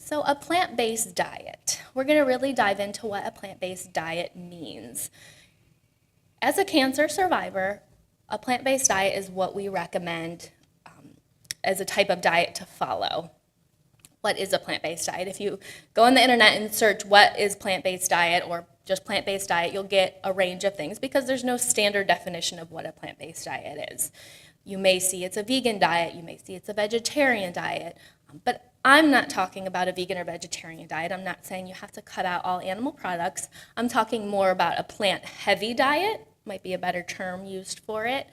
So a plant-based diet. We're going to really dive into what a plant-based diet means. As a cancer survivor, a plant-based diet is what we recommend as a type of diet to follow. What is a plant-based diet? If you go on the internet and search what is plant-based diet or just plant-based diet, you'll get a range of things because there's no standard definition of what a plant-based diet is. You may see it's a vegan diet, you may see it's a vegetarian diet, but I'm not talking about a vegan or vegetarian diet. I'm not saying you have to cut out all animal products. I'm talking more about a plant-heavy diet, might be a better term used for it.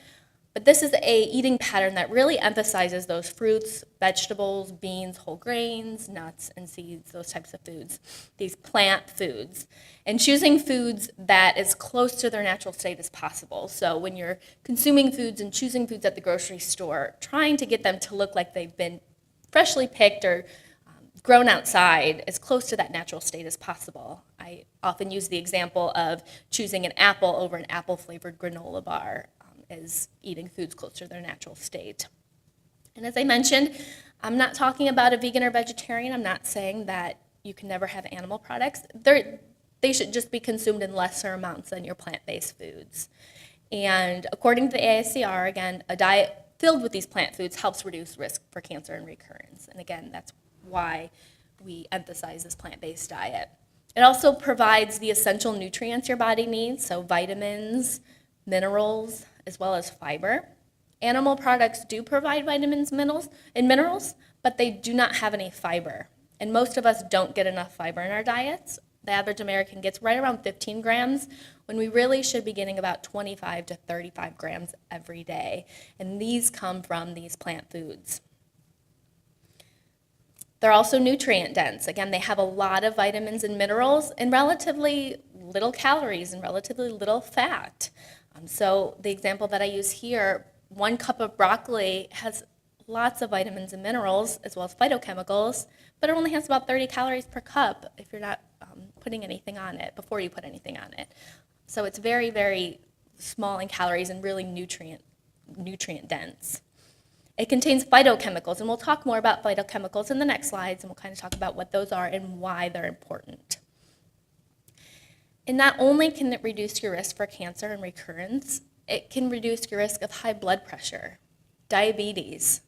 But this is a eating pattern that really emphasizes those fruits, vegetables, beans, whole grains, nuts, and seeds, those types of foods, these plant foods. And choosing foods that as close to their natural state as possible. So when you're consuming foods and choosing foods at the grocery store, trying to get them to look like they've been freshly picked or grown outside as close to that natural state as possible. I often use the example of choosing an apple over an apple-flavored granola bar as eating foods close to their natural state. And as I mentioned, I'm not talking about a vegan or vegetarian. I'm not saying that you can never have animal products. They should just be consumed in lesser amounts than your plant-based foods. And according to the AACR, again, a diet filled with these plant foods helps reduce risk for cancer and recurrence. And again, that's why we emphasize this plant-based diet. It also provides the essential nutrients your body needs, so vitamins, minerals, as well as fiber. Animal products do provide vitamins, minerals, but they do not have any fiber. And most of us don't get enough fiber in our diets. The average American gets right around 15 grams, when we really should be getting about 25 to 35 grams every day. And these come from these plant foods. They're also nutrient dense. Again, they have a lot of vitamins and minerals and relatively little calories and relatively little fat. So the example that I use here, 1 cup of broccoli has lots of vitamins and minerals as well as phytochemicals, but it only has about 30 calories per cup if you're not putting anything on it, before you put anything on it. So it's very, very small in calories and really nutrient dense. It contains phytochemicals, and we'll talk more about phytochemicals in the next slides, and we'll kind of talk about what those are and why they're important. And not only can it reduce your risk for cancer and recurrence, it can reduce your risk of high blood pressure, diabetes,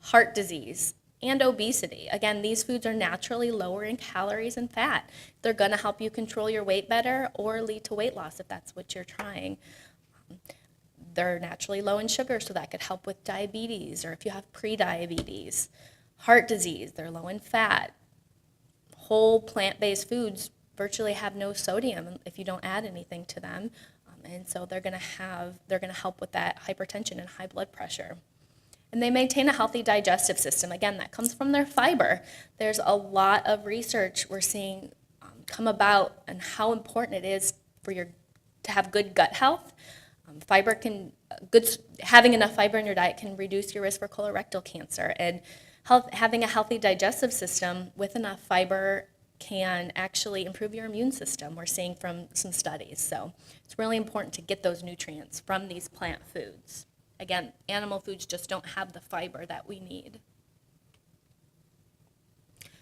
heart disease, and obesity. Again, these foods are naturally lower in calories and fat. They're going to help you control your weight better or lead to weight loss if that's what you're trying. They're naturally low in sugar, so that could help with diabetes or if you have prediabetes. Heart disease, they're low in fat. Whole plant-based foods virtually have no sodium if you don't add anything to them, and so they're going to help with that hypertension and high blood pressure. And they maintain a healthy digestive system. Again, that comes from their fiber. There's a lot of research we're seeing come about and how important it is to have good gut health. Having enough fiber in your diet can reduce your risk for colorectal cancer, and having a healthy digestive system with enough fiber can actually improve your immune system, we're seeing from some studies. So it's really important to get those nutrients from these plant foods. Again, animal foods just don't have the fiber that we need.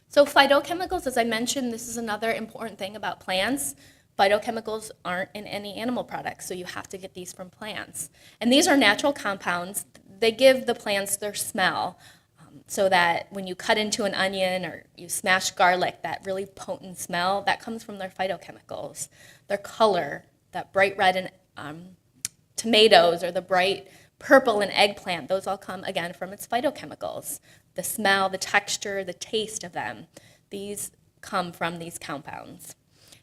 So phytochemicals, as I mentioned, this is another important thing about plants. Phytochemicals aren't in any animal products, so you have to get these from plants. And these are natural compounds. They give the plants their smell, so that when you cut into an onion or you smash garlic, that really potent smell, that comes from their phytochemicals. Their color, that bright red in tomatoes or the bright purple in eggplant, those all come, again, from its phytochemicals. The smell, the texture, the taste of them, these come from these compounds.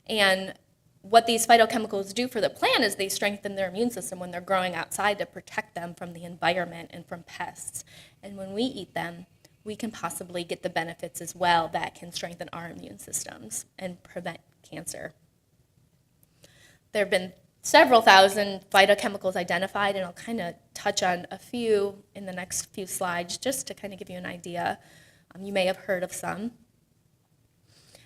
And what these phytochemicals do for the plant is they strengthen their immune system when they're growing outside to protect them from the environment and from pests. And when we eat them, we can possibly get the benefits as well that can strengthen our immune systems and prevent cancer. There have been several thousand phytochemicals identified, and I'll kind of touch on a few in the next few slides just to kind of give you an idea. You may have heard of some.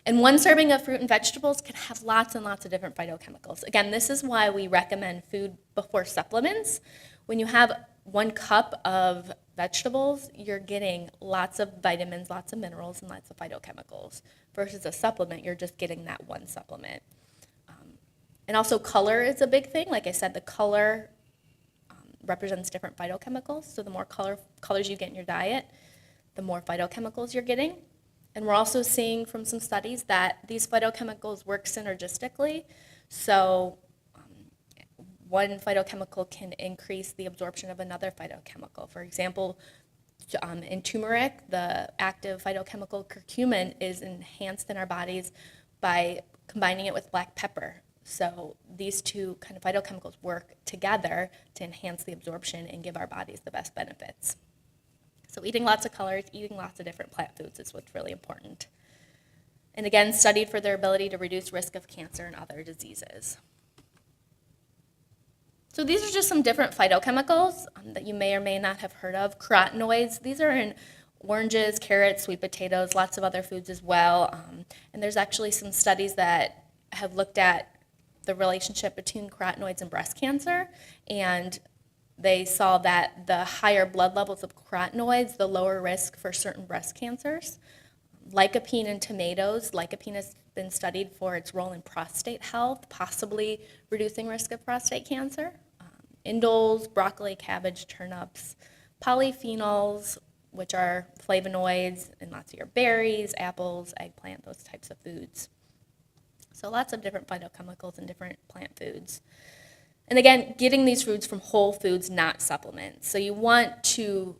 And one serving of fruit and vegetables can have lots and lots of different phytochemicals. Again, this is why we recommend food before supplements. When you have 1 cup of vegetables, you're getting lots of vitamins, lots of minerals, and lots of phytochemicals. Versus a supplement, you're just getting that one supplement. And also color is a big thing. Like I said, the color represents different phytochemicals. So the more colors you get in your diet, the more phytochemicals you're getting. And we're also seeing from some studies that these phytochemicals work synergistically. So one phytochemical can increase the absorption of another phytochemical. For example, in turmeric, the active phytochemical curcumin is enhanced in our bodies by combining it with black pepper. So these two kind of phytochemicals work together to enhance the absorption and give our bodies the best benefits. So eating lots of colors, eating lots of different plant foods is what's really important. And again, studied for their ability to reduce risk of cancer and other diseases. So these are just some different phytochemicals that you may or may not have heard of. Carotenoids, these are in oranges, carrots, sweet potatoes, lots of other foods as well. And there's actually some studies that have looked at the relationship between carotenoids and breast cancer, and they saw that the higher blood levels of carotenoids, the lower risk for certain breast cancers. Lycopene in tomatoes, lycopene has been studied for its role in prostate health, possibly reducing risk of prostate cancer. Indoles, broccoli, cabbage, turnips, polyphenols, which are flavonoids in lots of your berries, apples, eggplant, those types of foods. So lots of different phytochemicals in different plant foods. And again, getting these foods from whole foods, not supplements. So you want to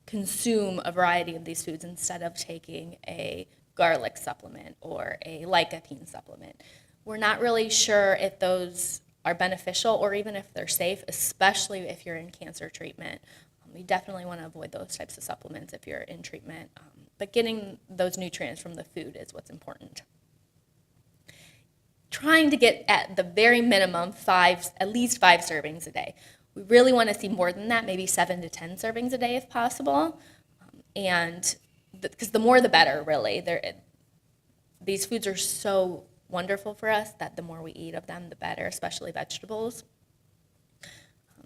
consume a variety of these foods instead of taking a garlic supplement or a lycopene supplement. We're not really sure if those are beneficial or even if they're safe, especially if you're in cancer treatment. You definitely want to avoid those types of supplements if you're in treatment. But getting those nutrients from the food is what's important. Trying to get at the very minimum at least 5 servings a day. We really want to see more than that, maybe 7 to 10 servings a day if possible. And because the more the better, really. These foods are so wonderful for us that the more we eat of them, the better, especially vegetables.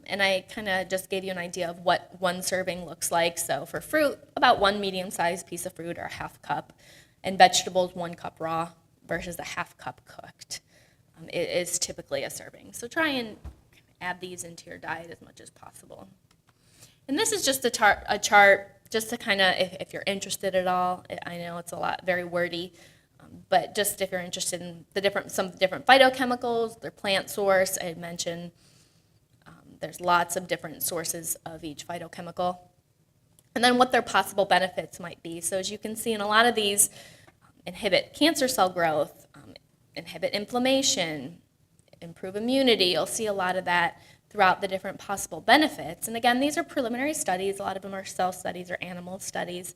And I kind of just gave you an idea of what one serving looks like. So for fruit, about 1 medium-sized piece of fruit or a half cup. And vegetables, 1 cup raw versus a half cup cooked. It is typically a serving. So try and add these into your diet as much as possible. And this is just a chart just to kind of, if you're interested at all. I know it's a lot, very wordy, but just if you're interested in some of the different phytochemicals, their plant source. I had mentioned there's lots of different sources of each phytochemical. And then what their possible benefits might be. So as you can see in a lot of these, inhibit cancer cell growth, inhibit inflammation, improve immunity. You'll see a lot of that throughout the different possible benefits. And again, these are preliminary studies. A lot of them are cell studies or animal studies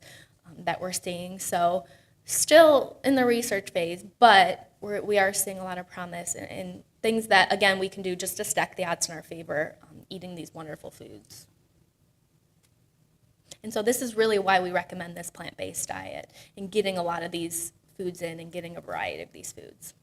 that we're seeing. So still in the research phase, but we are seeing a lot of promise in things that, again, we can do just to stack the odds in our favor, eating these wonderful foods. And so this is really why we recommend this plant-based diet and getting a lot of these foods in and getting a variety of these foods.